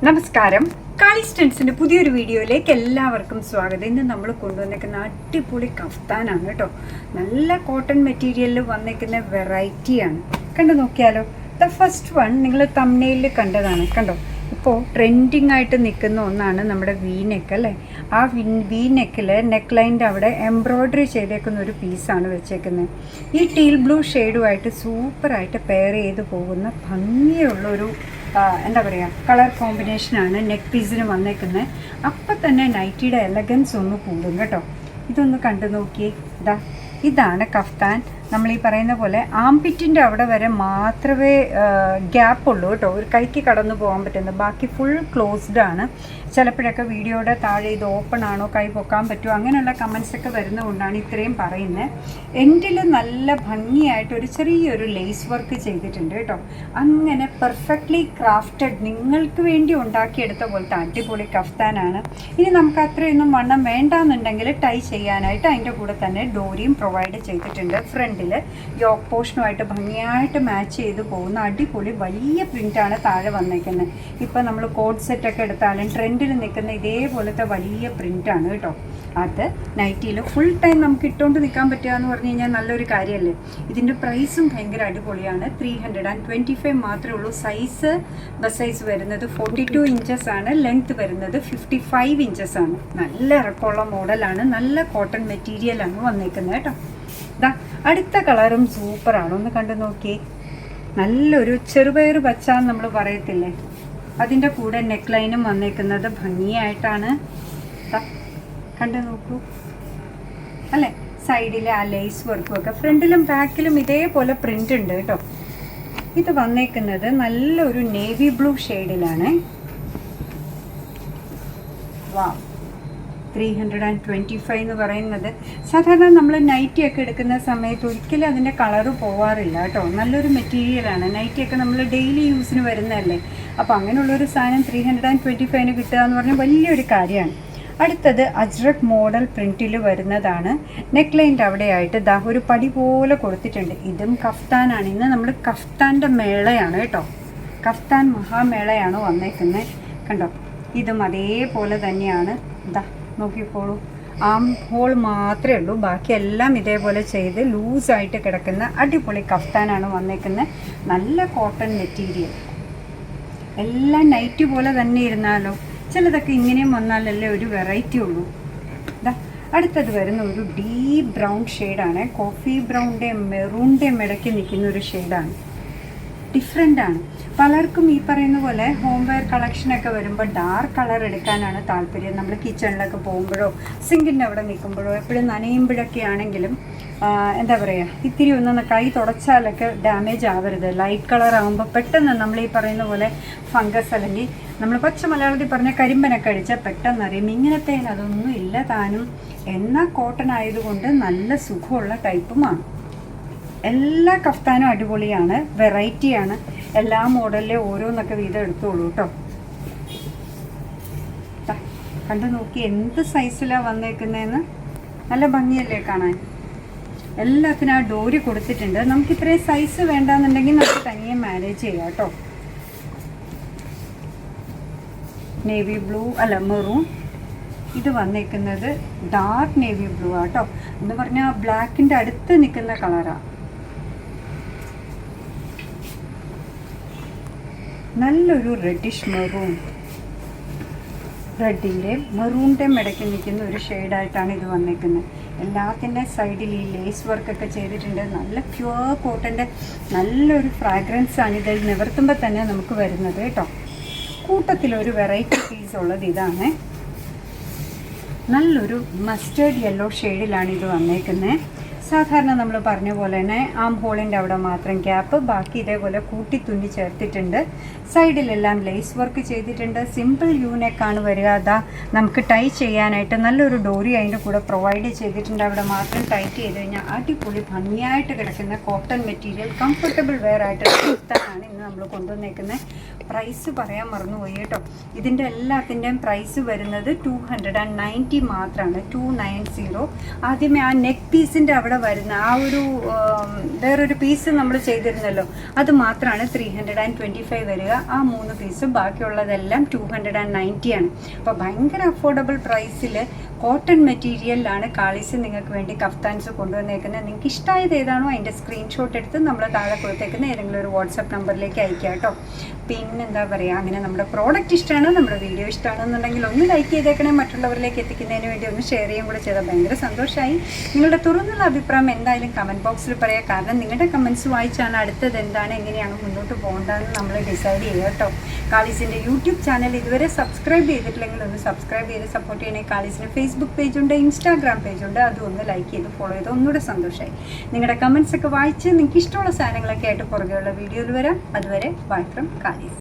നമസ്കാരം. കാളി സ്റ്റൻസിൻ്റെ പുതിയൊരു വീഡിയോയിലേക്ക് എല്ലാവർക്കും സ്വാഗതം. ഇന്ന് നമ്മൾ കൊണ്ടുവന്നേക്കുന്ന അടിപൊളി കഫ്താനാണ് കേട്ടോ. നല്ല കോട്ടൺ മെറ്റീരിയലിൽ വന്നേക്കുന്ന വെറൈറ്റിയാണ്. കണ്ടു നോക്കിയാലോ. ദ ഫസ്റ്റ് വൺ നിങ്ങൾ തംബ്നെയിലിൽ കണ്ടതാണ്. കണ്ടോ, ഇപ്പോൾ ട്രെൻഡിങ് ആയിട്ട് നിൽക്കുന്ന ഒന്നാണ് നമ്മുടെ വി നെക്ക് അല്ലേ. ആ വി നെക്കിൽ നെക്ക് ലൈൻ്റെ അവിടെ എംബ്രോയ്ഡറി ചെയ്തേക്കുന്ന ഒരു പീസാണ് വെച്ചേക്കുന്നത്. ഈ ടീൽ ബ്ലൂ ഷെയ്ഡുമായിട്ട് സൂപ്പറായിട്ട് പെയർ ചെയ്ത് പോകുന്ന ഭംഗിയുള്ളൊരു എന്താ പറയുക കളർ കോമ്പിനേഷനാണ് നെക്ക് പീസിന് വന്നേക്കുന്നത്. അപ്പം തന്നെ നൈറ്റിയുടെ എലഗൻസ് ഒന്ന് കൂടും കേട്ടോ. ഇതൊന്ന് കണ്ടു നോക്കിയേ. ഇതാണ് കഫ്താൻ. നമ്മൾ ഈ പറയുന്ന പോലെ ആംപിറ്റിൻ്റെ അവിടെ വരെ മാത്രമേ ഗ്യാപ്പ് ഉള്ളൂ കേട്ടോ, ഒരു കൈക്ക് കടന്നു പോകാൻ പറ്റുന്നത്. ബാക്കി ഫുൾ ക്ലോസ്ഡ് ആണ്. ചിലപ്പോഴൊക്കെ വീഡിയോയുടെ താഴെ ഇത് ഓപ്പൺ ആണോ, കൈ പൊക്കാൻ പറ്റുമോ, അങ്ങനെയുള്ള കമൻസൊക്കെ വരുന്നതുകൊണ്ടാണ് ഇത്രയും പറയുന്നത്. എൻഡിൽ നല്ല ഭംഗിയായിട്ട് ഒരു ചെറിയൊരു ലേസ് വർക്ക് ചെയ്തിട്ടുണ്ട് കേട്ടോ. അങ്ങനെ പെർഫെക്റ്റ്ലി ക്രാഫ്റ്റഡ് നിങ്ങൾക്ക് വേണ്ടി ഉണ്ടാക്കിയെടുത്ത പോലത്തെ അടിപൊളി കഫ്താനാണ്. ഇനി നമുക്ക് അത്രയൊന്നും വണ്ണം വേണ്ടാന്നുണ്ടെങ്കിൽ ടൈ ചെയ്യാനായിട്ട് അതിൻ്റെ കൂടെ തന്നെ ഡോരിയും പ്രൊവൈഡ് ചെയ്തിട്ടുണ്ട്. ഫ്രണ്ടിൽ യോക്ക് പോർഷനുമായിട്ട് ഭംഗിയായിട്ട് മാച്ച് ചെയ്ത് പോകുന്ന അടിപൊളി വലിയ പ്രിൻ്റാണ് താഴെ വന്നേക്കുന്നത്. ഇപ്പോൾ നമ്മൾ കോഡ് സെറ്റൊക്കെ എടുത്താലും ട്രെൻഡിൽ നിൽക്കുന്ന ഇതേപോലത്തെ വലിയ പ്രിൻ്റാണ് കേട്ടോ. അത് നൈറ്റിയിൽ ഫുൾ ടൈം നമുക്ക് ഇട്ടുകൊണ്ട് നിൽക്കാൻ പറ്റുക എന്ന് പറഞ്ഞു കഴിഞ്ഞാൽ നല്ലൊരു കാര്യമല്ലേ. ഇതിൻ്റെ പ്രൈസും ഭയങ്കര അടിപൊളിയാണ്. 325 മാത്രമേ ഉള്ളൂ. ബസ് സൈസ് വരുന്നത് 42 ഇഞ്ചസ് ആണ്. ലെങ്ത് വരുന്നത് 55 ഇഞ്ചസ് ആണ്. നല്ല ഇറക്കമുള്ള മോഡലാണ്. നല്ല കോട്ടൺ മെറ്റീരിയലാണ് വന്നേക്കുന്നത് കേട്ടോ. അടുത്ത കളറും സൂപ്പറാണ്. ഒന്ന് കണ്ടു നോക്കിയേ. നല്ലൊരു ചെറുപയർ പച്ച നമ്മൾ പറയത്തില്ലേ, അതിൻ്റെ കൂടെ നെക്ക് ലൈനും വന്നേക്കുന്നത് ഭംഗിയായിട്ടാണ്. കണ്ടു നോക്കൂ അല്ലേ. സൈഡിലെ ആ ലേസ് വർക്കും ഒക്കെ ഫ്രണ്ടിലും ബാക്കിലും ഇതേപോലെ പ്രിൻ്റ് ഉണ്ട് കേട്ടോ. ഇത് വന്നേക്കുന്നത് നല്ലൊരു നേവി ബ്ലൂ ഷെയ്ഡിലാണ്. 325 എന്ന് പറയുന്നത് സാധാരണ നമ്മൾ നൈറ്റിയൊക്കെ എടുക്കുന്ന സമയത്ത് ഒരിക്കലും അതിൻ്റെ കളറ് പോവാറില്ല കേട്ടോ. നല്ലൊരു മെറ്റീരിയലാണ്. നൈറ്റിയൊക്കെ നമ്മൾ ഡെയിലി യൂസിന് വരുന്നതല്ലേ. അപ്പോൾ അങ്ങനെയുള്ളൊരു സാധനം 325 കിട്ടുക എന്ന് പറഞ്ഞാൽ വലിയൊരു കാര്യമാണ്. അടുത്തത് അജ്രക് മോഡൽ പ്രിൻറ്റിൽ വരുന്നതാണ്. നെക്ക് ലൈൻ്റെ അവിടെയായിട്ട് ഒരു പടി പോലെ കൊടുത്തിട്ടുണ്ട്. ഇതും കഫ്താനാണ്. ഇന്ന് നമ്മൾ കഫ്താൻ്റെ മേളയാണ് കേട്ടോ. കഫ്താൻ മഹാമേളയാണ് വന്നേക്കുന്നത്. കണ്ടോ, ഇതും അതേപോലെ തന്നെയാണ്. നോക്കിക്കോളൂ. ആം ഹോൾ മാത്രമേ ഉള്ളൂ, ബാക്കിയെല്ലാം ഇതേപോലെ ചെയ്ത് ലൂസായിട്ട് കിടക്കുന്ന അടിപൊളി കഫ്താനാണ് വന്നേക്കുന്നത്. നല്ല കോട്ടൺ മെറ്റീരിയൽ. എല്ലാം നൈറ്റ് പോലെ തന്നെ ഇരുന്നാലോ. ചിലതൊക്കെ ഇങ്ങനെയും വന്നാലല്ലേ ഒരു വെറൈറ്റി ഉള്ളൂ. അടുത്തത് വരുന്ന ഒരു ഡീപ്പ് ബ്രൗൺ ഷെയ്ഡാണ്. കോഫി ബ്രൗണിൻ്റെയും മെറൂണിൻ്റെയും ഇടയ്ക്ക് നിൽക്കുന്ന ഒരു ഷെയ്ഡാണ്. ഡിഫറെൻ്റാണ്. പലർക്കും ഈ പറയുന്ന പോലെ ഹോം വെയർ കളക്ഷനൊക്കെ വരുമ്പോൾ ഡാർക്ക് കളർ എടുക്കാനാണ് താല്പര്യം. നമ്മൾ കിച്ചണിലൊക്കെ പോകുമ്പോഴോ സിങ്കിൻ്റെ അവിടെ നിൽക്കുമ്പോഴോ എപ്പോഴും നനയുമ്പോഴൊക്കെ ആണെങ്കിലും എന്താ പറയുക, ഇത്തിരി ഒന്ന് കൈ തുടച്ചാലൊക്കെ ഡാമേജ് ആവരുത്. ലൈറ്റ് കളർ ആകുമ്പോൾ പെട്ടെന്ന് നമ്മൾ ഈ പറയുന്ന പോലെ ഫംഗസ് അല്ലെങ്കിൽ നമ്മൾ പച്ച മലയാളത്തിൽ പറഞ്ഞ കരിമ്പനൊക്കെ അടിച്ചാൽ പെട്ടെന്ന് അറിയും. ഇങ്ങനത്തെ അതൊന്നും ഇല്ല താനും. എന്നാൽ കോട്ടൺ ആയതുകൊണ്ട് നല്ല സുഖമുള്ള ടൈപ്പുമാണ്. എല്ലാ കഫ്താനും അടിപൊളിയാണ്, വെറൈറ്റിയാണ്. എല്ലാ മോഡലിലെ ഓരോന്നൊക്കെ വീതം എടുത്തോളൂ കേട്ടോ. കണ്ടു നോക്കി എന്ത് സൈസിലാണ് വന്നേക്കുന്നതെന്ന്. നല്ല ഭംഗിയല്ലേ കാണാൻ. എല്ലാത്തിനും ആ ഡോരി കൊടുത്തിട്ടുണ്ട്. നമുക്ക് ഇത്രയും സൈസ് വേണ്ടാന്നുണ്ടെങ്കിൽ നമുക്ക് തനിയെ മാനേജ് ചെയ്യാം കേട്ടോ. നേവി ബ്ലൂ അല്ല മെറൂൺ. ഇത് വന്നേക്കുന്നത് ഡാർക്ക് നേവി ബ്ലൂ ആട്ടോ. എന്ന് പറഞ്ഞാൽ ബ്ലാക്കിൻ്റെ അടുത്ത് നിൽക്കുന്ന കളറാണ്. നല്ലൊരു റെഡിഷ് മെറൂൺ. റെഡിൻ്റെയും മെറൂണിൻ്റെയും ഇടയ്ക്ക് നിൽക്കുന്ന ഒരു ഷെയ്ഡായിട്ടാണ് ഇത് വന്നേക്കുന്നത്. എല്ലാത്തിൻ്റെ സൈഡിൽ ഈ ലേസ് വർക്കൊക്കെ ചെയ്തിട്ടുണ്ട്. നല്ല പ്യുവർ കോട്ടൻ്റെ നല്ലൊരു ഫ്രാഗ്രൻസാണ് ഇത് നിവർത്തുമ്പോൾ തന്നെ നമുക്ക് വരുന്നത് കേട്ടോ. കൂട്ടത്തിലൊരു വെറൈറ്റി പീസ് ഉള്ളത് ഇതാണ്. നല്ലൊരു മസ്റ്റേർഡ് യെല്ലോ ഷെയ്ഡിലാണ് ഇത് വന്നേക്കുന്നത്. സാധാരണ നമ്മൾ പറഞ്ഞ പോലെ തന്നെ ആം ഹോളിൻ്റെ അവിടെ മാത്രം ഗ്യാപ്പ്, ബാക്കി ഇതേപോലെ കൂട്ടി തുന്നി ചേർത്തിട്ടുണ്ട്. സൈഡിലെല്ലാം ലേസ് വർക്ക് ചെയ്തിട്ടുണ്ട്. സിമ്പിൾ യൂനെക്കാണ് വരിക. നമുക്ക് ടൈ ചെയ്യാനായിട്ട് നല്ലൊരു ഡോറി അതിൻ്റെ കൂടെ പ്രൊവൈഡ് ചെയ്തിട്ടുണ്ട്. അവിടെ മാത്രം ടൈറ്റ് ചെയ്ത് കഴിഞ്ഞാൽ അടിപൊളി ഭംഗിയായിട്ട് കിടക്കുന്ന കോട്ടൺ മെറ്റീരിയൽ കംഫർട്ടബിൾ വെയർ ആയിട്ട് ആണ് ഇന്ന് നമ്മൾ കൊണ്ടുവന്നേക്കുന്നത്. പ്രൈസ് പറയാൻ മറന്നുപോയി കേട്ടോ. ഇതിൻ്റെ എല്ലാത്തിൻ്റെയും പ്രൈസ് വരുന്നത് 290 മാത്രമാണ്. 290. ആദ്യമേ ആ നെക്ക് പീസിൻ്റെ അവിടെ വരുന്ന ആ ഒരു വേറൊരു പീസ് നമ്മൾ ചെയ്തിരുന്നല്ലോ, അത് മാത്രമാണ് 325 വരിക. ആ 3 പീസും ബാക്കിയുള്ളതെല്ലാം 290 ആണ്. അപ്പോൾ ഭയങ്കര അഫോർഡബിൾ പ്രൈസിൽ കോട്ടൺ മെറ്റീരിയലിലാണ് കാളീസ് നിങ്ങൾക്ക് വേണ്ടി കഫ്താൻസ് കൊണ്ടുവന്നേക്കുന്നത്. നിങ്ങൾക്ക് ഇഷ്ടമായത് ഏതാണോ അതിൻ്റെ സ്ക്രീൻഷോട്ട് എടുത്ത് നമ്മൾ താഴെ കൊടുത്തേക്കുന്ന ഏതെങ്കിലും ഒരു വാട്സപ്പ് നമ്പറിലേക്ക് അയക്കുക കേട്ടോ. പിന്നെന്താ പറയുക, അങ്ങനെ നമ്മുടെ പ്രോഡക്റ്റ് ഇഷ്ടമാണ്, നമ്മുടെ വീഡിയോ ഇഷ്ടമാണെന്നുണ്ടെങ്കിൽ ഒന്ന് ലൈക്ക് ചെയ്തേക്കണേ. മറ്റുള്ളവരിലേക്ക് എത്തിക്കുന്നതിന് വേണ്ടി ഒന്ന് ഷെയർ ചെയ്യുകയും കൂടെ ചെയ്താൽ ഭയങ്കര സന്തോഷമായി. നിങ്ങളുടെ തുറന്നുള്ള അഭിപ്രായം എന്തായാലും കമൻറ്റ് ബോക്സിൽ പറയാം. കാരണം നിങ്ങളുടെ കമൻറ്റ്സ് വായിച്ചാണ് അടുത്തത് എന്താണ്, എങ്ങനെയാണ് മുന്നോട്ട് പോകേണ്ടതെന്ന് നമ്മൾ ഡിസൈഡ് ചെയ്യുക കേട്ടോ. കാളീസിൻ്റെ യൂട്യൂബ് ചാനൽ ഇതുവരെ സബ്സ്ക്രൈബ് ചെയ്തിട്ടില്ലെങ്കിൽ ഒന്ന് സബ്സ്ക്രൈബ് ചെയ്ത് സപ്പോർട്ട് ചെയ്യണേ. കാളീസിന് ഫേസ്ബുക്ക് പേജുണ്ട്, ഇൻസ്റ്റാഗ്രാം പേജുണ്ട്, അതും ഒന്ന് ലൈക്ക് ചെയ്ത് ഫോളോ ചെയ്ത് ഒന്നുകൂടെ സന്തോഷമായി. നിങ്ങളുടെ കമൻറ്റ്സ് ഒക്കെ വായിച്ച് നിങ്ങൾക്ക് ഇഷ്ടമുള്ള സാധനങ്ങളൊക്കെ ആയിട്ട് പുറകെയുള്ള വീഡിയോയിൽ വരാം. അതുവരെ ബൈ ഫ്രം കാളീസ്.